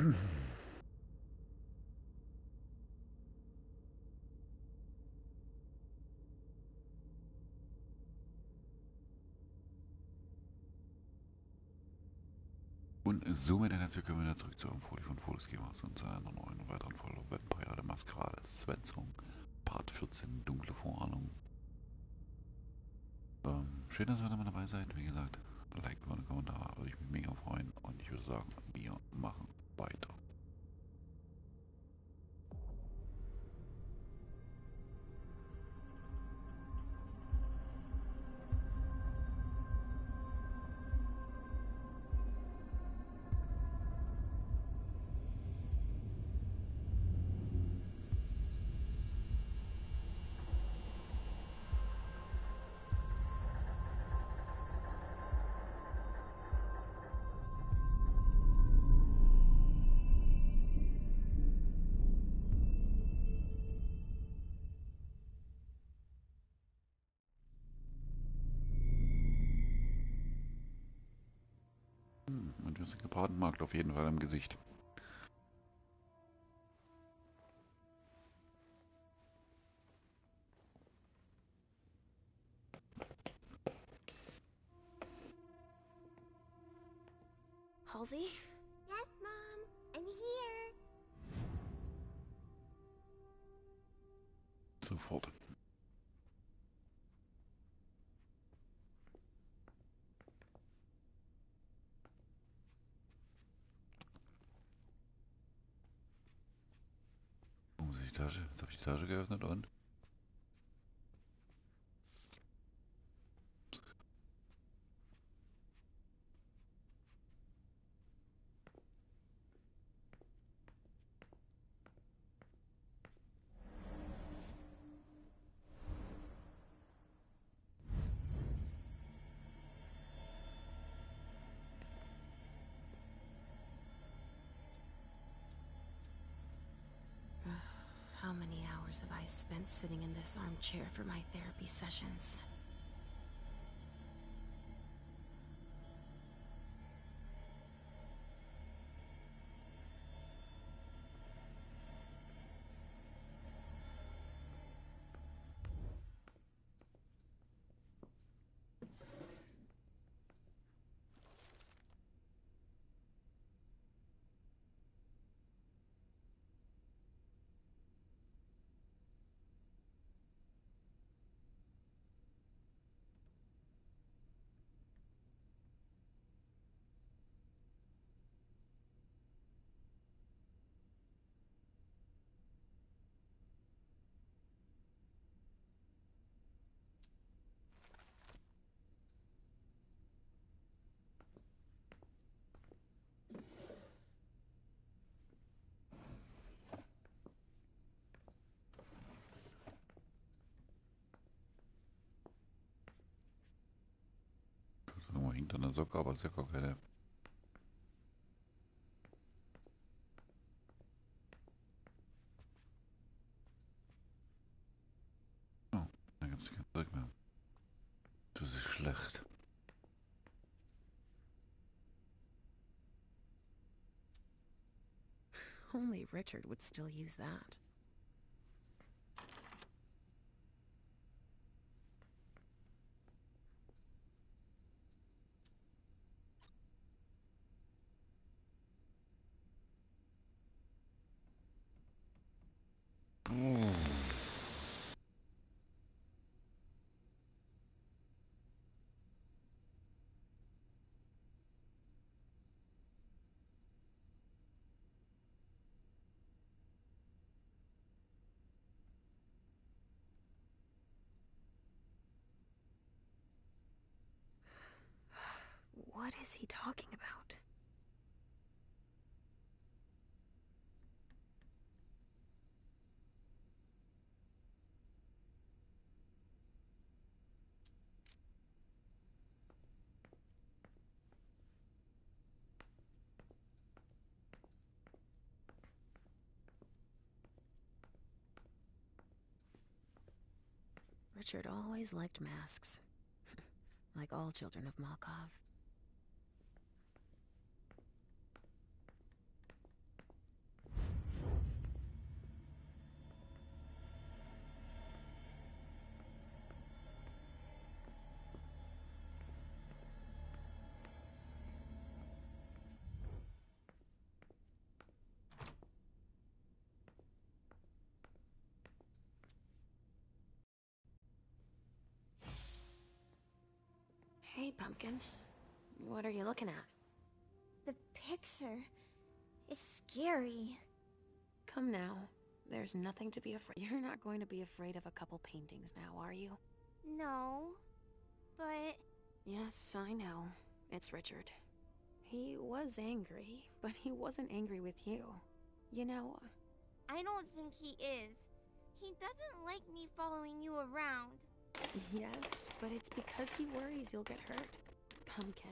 Und somit ein herzlich willkommen wieder zurück zu einem Folie von Fotos Gamers und zu einer neuen weiteren Folge Vampire der Masquerade Swangsong, Part 14, Dunkle Vorahnungen. Schön, dass ihr wieder mal dabei seid. Wie gesagt, Like und Kommentar würde ich mich mega freuen und ich würde sagen, wir machen weiter. Und wir sind gebraten Markt auf jeden Fall im Gesicht. Halsey? Yes, Mom. I'm here. Sofort. Wo ist die Tasche? Jetzt habe ich die Tasche geöffnet und... How many hours have I spent sitting in this armchair for my therapy sessions? Irgendwo hängt an der Socke, aber ist ja gar keine... Oh, da gibt es kein Zeug mehr. Das ist schlecht. Only Richard would still use that. What is he talking about? Richard always liked masks. Like all children of Malkov. Pumpkin. What are you looking at? The picture is scary. Come now. There's nothing to be afraid. You're not going to be afraid of a couple paintings now, are you? No, but... Yes, I know. It's Richard. He was angry, but he wasn't angry with you. You know... I don't think he is. He doesn't like me following you around. Yes, but it's because he worries you'll get hurt. Pumpkin,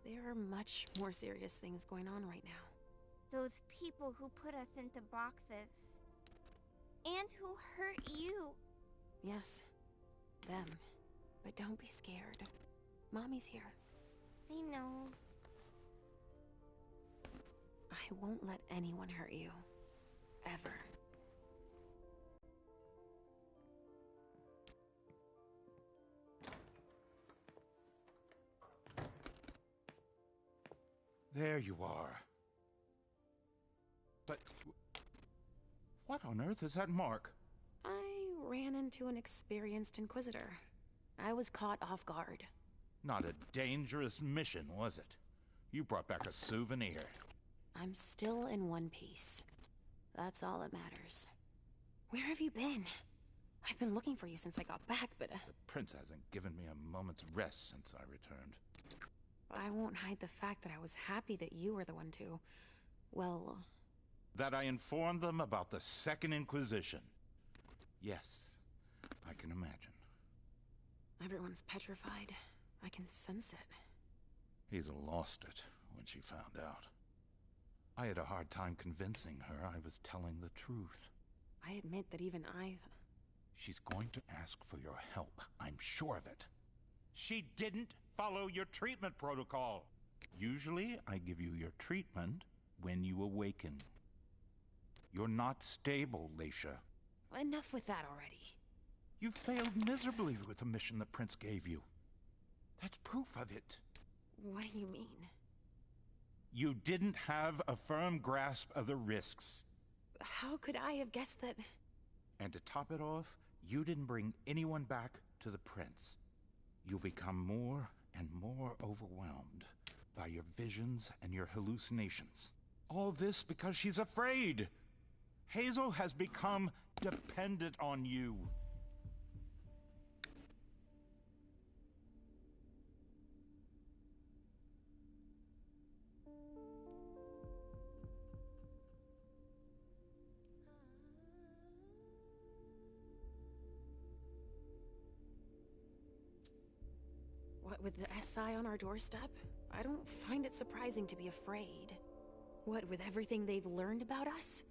there are much more serious things going on right now. Those people who put us into boxes. And who hurt you. Yes, them. But don't be scared. Mommy's here. I know. I won't let anyone hurt you. Ever. There you are. But... what on earth is that mark? I ran into an experienced Inquisitor. I was caught off guard. Not a dangerous mission, was it? You brought back a souvenir. I'm still in one piece. That's all that matters. Where have you been? I've been looking for you since I got back, but... The prince hasn't given me a moment's rest since I returned. I won't hide the fact that I was happy that you were the one to... well... That I informed them about the Second Inquisition. Yes, I can imagine. Everyone's petrified. I can sense it. He's lost it when she found out. I had a hard time convincing her I was telling the truth. I admit that even I... She's going to ask for your help, I'm sure of it. She didn't follow your treatment protocol. Usually, I give you your treatment when you awaken. You're not stable, Leisha. Enough with that already. You failed miserably with the mission the prince gave you. That's proof of it. What do you mean? You didn't have a firm grasp of the risks. How could I have guessed that... And to top it off, you didn't bring anyone back to the prince. You'll become more and more overwhelmed by your visions and your hallucinations. All this because she's afraid. Hazel has become dependent on you. What with the SI on our doorstep? I don't find it surprising to be afraid. What with everything they've learned about us?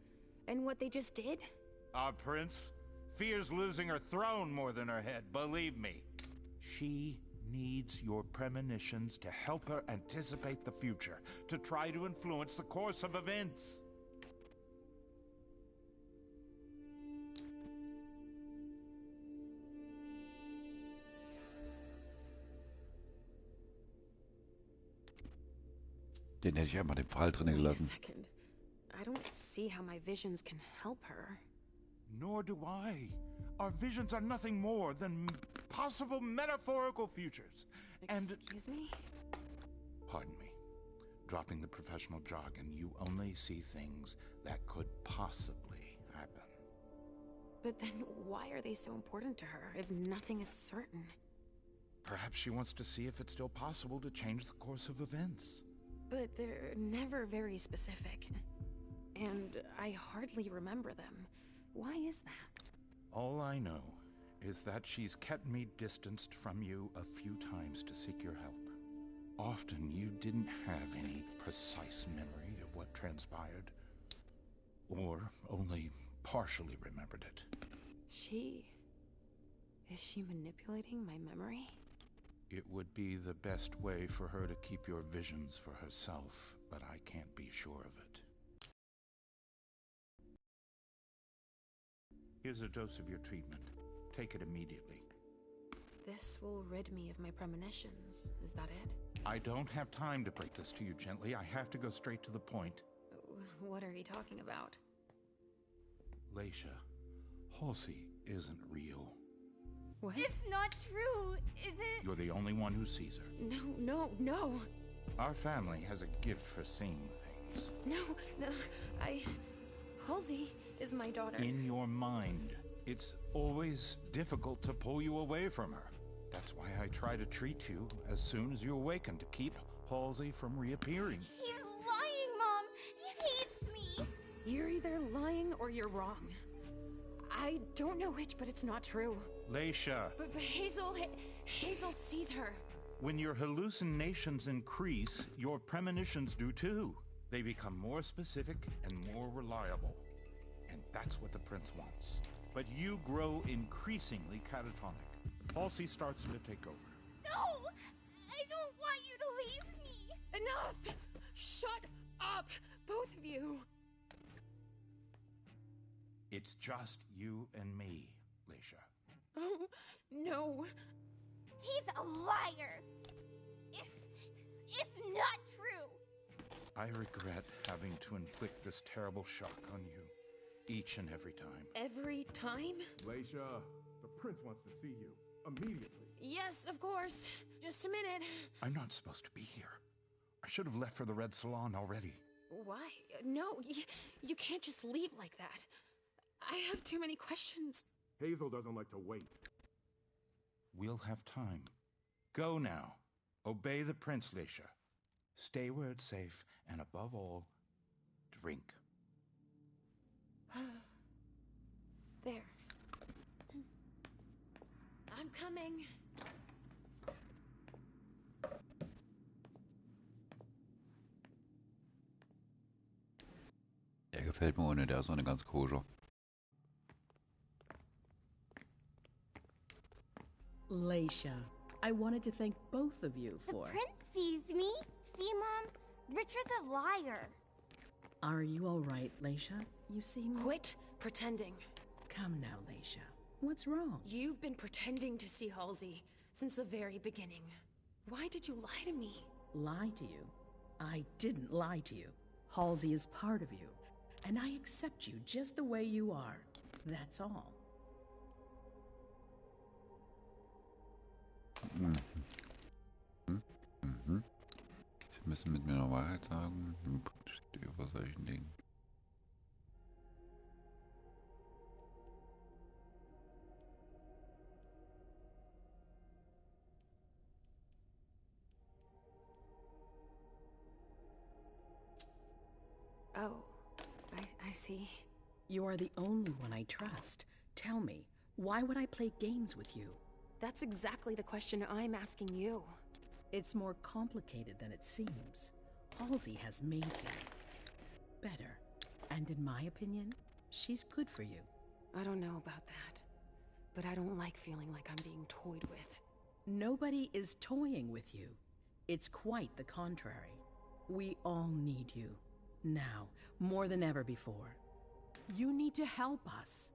And what they just did? Our prince fears losing her throne more than her head, believe me. She needs your premonitions to help her anticipate the future, to try to influence the course of events. Den hätte ich einfach den Pfahl drinnen Wait a gelassen. second. I don't see how my visions can help her. Nor do I. Our visions are nothing more than possible metaphorical futures. Excuse me? Pardon me. Dropping the professional jargon, you only see things that could possibly happen. But then why are they so important to her if nothing is certain? Perhaps she wants to see if it's still possible to change the course of events. But they're never very specific. And I hardly remember them. Why is that? All I know is that she's kept me distanced from you a few times to seek your help. Often you didn't have any precise memory of what transpired, or only partially remembered it. Is she manipulating my memory? It would be the best way for her to keep your visions for herself, but I can't be sure of it. Here's a dose of your treatment. Take it immediately. This will rid me of my premonitions. Is that it? I don't have time to break this to you gently. I have to go straight to the point. What are you talking about? Leisha, Halsey isn't real. What? It's not true, is it? You're the only one who sees her. No. Our family has a gift for seeing things. No, Halsey is my daughter. In your mind. It's always difficult to pull you away from her. That's why I try to treat you as soon as you awaken to keep Halsey from reappearing. He's lying, Mom! He hates me! You're either lying or you're wrong. I don't know which, but it's not true. Leisha, But Hazel sees her. when your hallucinations increase, your premonitions do too. They become more specific and more reliable. And that's what the prince wants. But you grow increasingly catatonic. Halsey starts to take over. No! I don't want you to leave me! Enough! Shut up, both of you. It's just you and me, Leisha. Oh, no. He's a liar! It's not true! I regret having to inflict this terrible shock on you, each and every time. Every time? Leisha, the prince wants to see you. Immediately. Yes, of course. Just a minute. I'm not supposed to be here. I should have left for the Red Salon already. Why? No, you can't just leave like that. I have too many questions. Hazel doesn't like to wait. We'll have time. Go now. Obey the prince, Leisha. Stay where it's safe, and above all, drink. There. I'm coming. Der gefällt mir ohne, der ist so eine ganz koscher. Leisha, I wanted to thank both of you The for... prince sees me! See, Mom? Richard's a liar! Are you all right, Leisha? You seem... Quit pretending. Come now, Leisha. What's wrong? You've been pretending to see Halsey since the very beginning. Why did you lie to me? Lie to you? I didn't lie to you. Halsey is part of you, and I accept you just the way you are. That's all. Sie müssen mit mir noch Wahrheit sagen. Steht über solchen Dingen. Oh, I see. You are the only one I trust. Tell me, why would I play games with you? That's exactly the question I'm asking you. It's more complicated than it seems. Halsey has made you better. And in my opinion, she's good for you. I don't know about that, but I don't like feeling like I'm being toyed with. Nobody is toying with you. It's quite the contrary. We all need you. Now, more than ever before. You need to help us.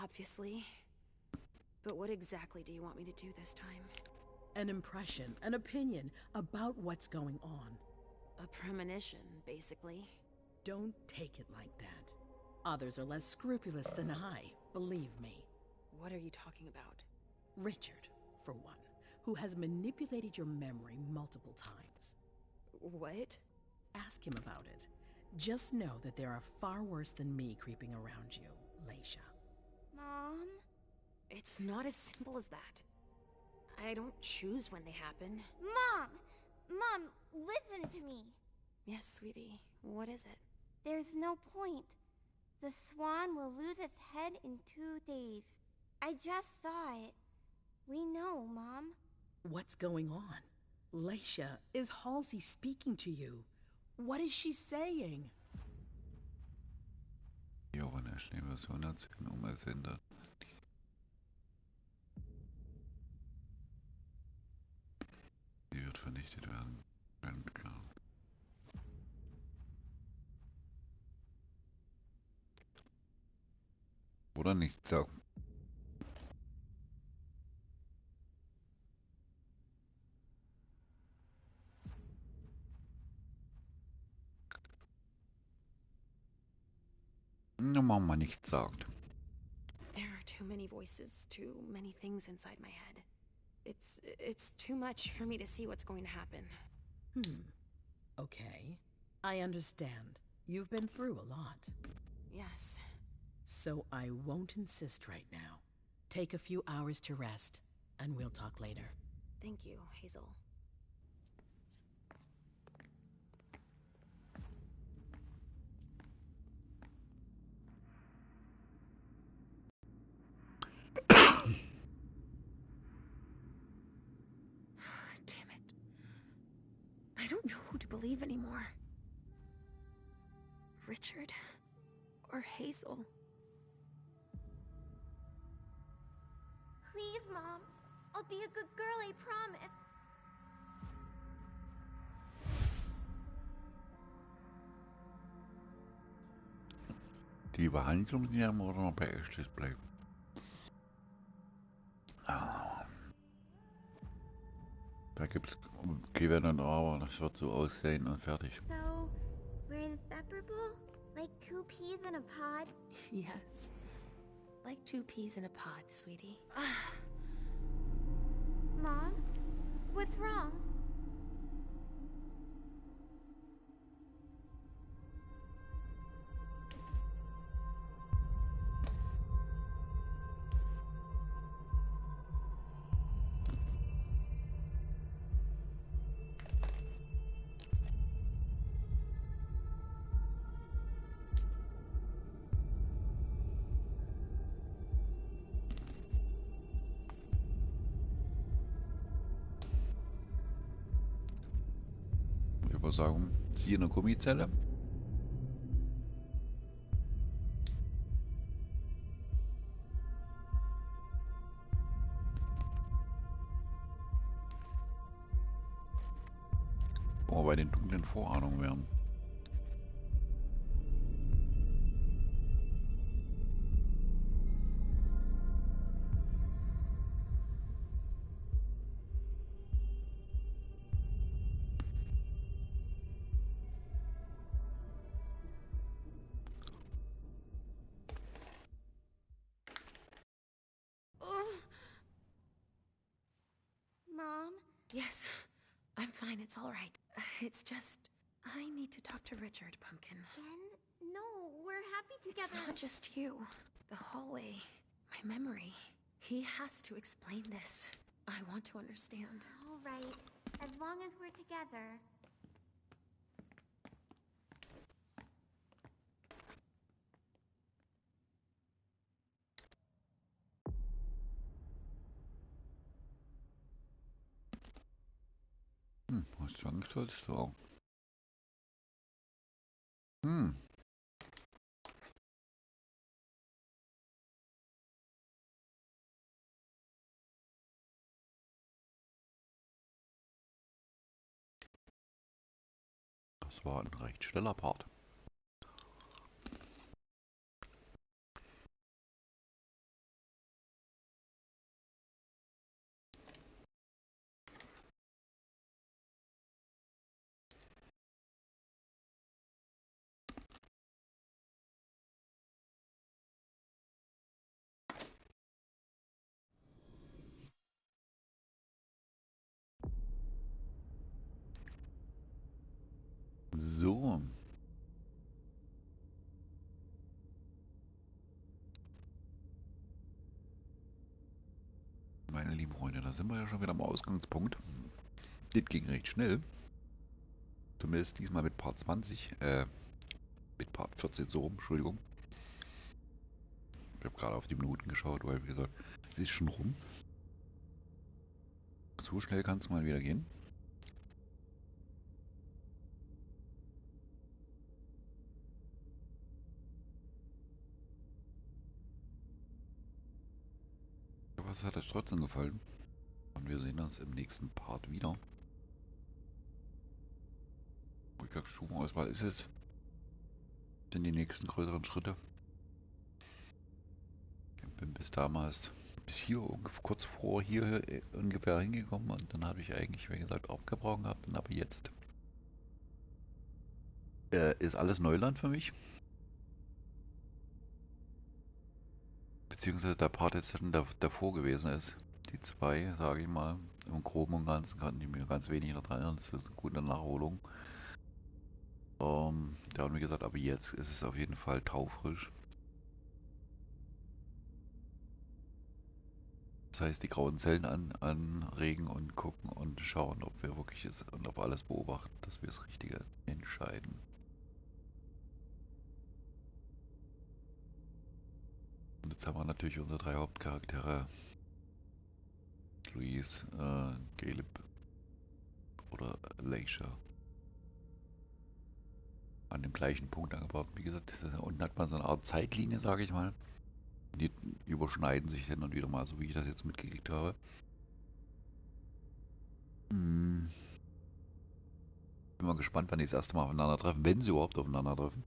Obviously. But what exactly do you want me to do this time? An impression, an opinion about what's going on. A premonition, basically. Don't take it like that. Others are less scrupulous than I, believe me. What are you talking about? Richard, for one, who has manipulated your memory multiple times. What? Ask him about it. Just know that there are far worse than me creeping around you, Leisha. Mom? It's not as simple as that. I don't choose when they happen. Mom! Mom, listen to me! Yes, sweetie. What is it? There's no point. The swan will lose its head in 2 days. I just saw it. We know, Mom. What's going on? Leisha, is Halsey speaking to you? What is she saying? Die auch eine Schneeversion erzählen, es hindert. Sie wird vernichtet werden. Wenn klar. Oder nicht so. Mama nichts sagt. There are too many voices, too many things inside my head. It's too much for me to see what's going to happen. Okay. I understand. You've been through a lot. Yes. So I won't insist right now. Take a few hours to rest, and we'll talk later. Thank you, Hazel. Damn it. I don't know who to believe anymore. Richard or Hazel. Please, Mom. I'll be a good girl, I promise. Die Behandlung die haben wir noch bei Ashley bleiben. Da gibt's Gewinnen und Aber, das wird so aussehen und fertig. So, we're inseparable? Like two peas in a pod? Yes. Like two peas in a pod, sweetie. Mom? What's wrong? Übersagung, ziehe eine Gummizelle. Wo wir bei den dunklen Vorahnungen wären. Mom? Yes, I'm fine. It's all right. It's just, I need to talk to Richard, Pumpkin. Again? No, we're happy together. It's not just you. The hallway, my memory. He has to explain this. I want to understand. All right, as long as we're together. Was sagen solltest du auch? Das war ein recht schneller Part. So. Meine lieben Freunde, da sind wir ja schon wieder am Ausgangspunkt. Das ging recht schnell. Zumindest diesmal mit Part 20. Mit Part 14 so rum, Entschuldigung. Ich habe gerade auf die Minuten geschaut, weil wie gesagt, es ist schon rum. So schnell kann es mal wieder gehen. Aber es hat euch trotzdem gefallen. Und wir sehen uns im nächsten Part wieder. Stufenauswahl ist es. Sind die nächsten größeren Schritte. Ich bin bis damals, bis hier kurz vor hier ungefähr hingekommen und dann habe ich eigentlich, wie gesagt, aufgebrochen gehabt. Aber jetzt ist alles Neuland für mich. beziehungsweise der Part jetzt dann davor gewesen ist. Die zwei, sage ich mal, im Groben und Ganzen kann ich mir ganz wenig daran erinnern. Das ist eine gute Nachholung. Ja, und wie gesagt, aber jetzt ist es auf jeden Fall taufrisch. Das heißt, die grauen Zellen anregen und gucken und schauen, ob wir wirklich es und ob alles beobachten, dass wir das Richtige entscheiden. Und jetzt haben wir natürlich unsere drei Hauptcharaktere. Louise, Caleb oder Leisha. An dem gleichen Punkt angebracht. Wie gesagt, unten hat man so eine Art Zeitlinie, sage ich mal. Die überschneiden sich hin und wieder mal, so wie ich das jetzt mitgekriegt habe. Bin mal gespannt, wann die das erste Mal aufeinandertreffen, wenn sie überhaupt aufeinandertreffen.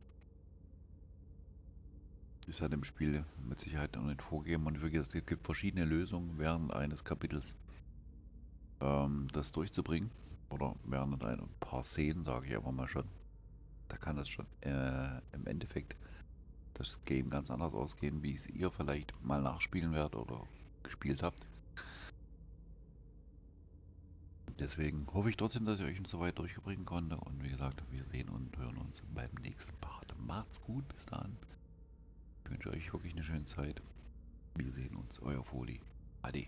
Ist halt im Spiel mit Sicherheit noch nicht vorgegeben und wie gesagt, es gibt verschiedene Lösungen während eines Kapitels das durchzubringen. Oder während ein paar Szenen, sage ich einfach mal schon. Da kann es schon im Endeffekt das Game ganz anders ausgehen, wie es ihr vielleicht mal nachspielen werdet oder gespielt habt. Deswegen hoffe ich trotzdem, dass ich euch soweit durchbringen konnte. Und wie gesagt, wir sehen und hören uns beim nächsten Part. Macht's gut, bis dann. Ich wünsche euch wirklich eine schöne Zeit. Wir sehen uns, euer Foli. Ade.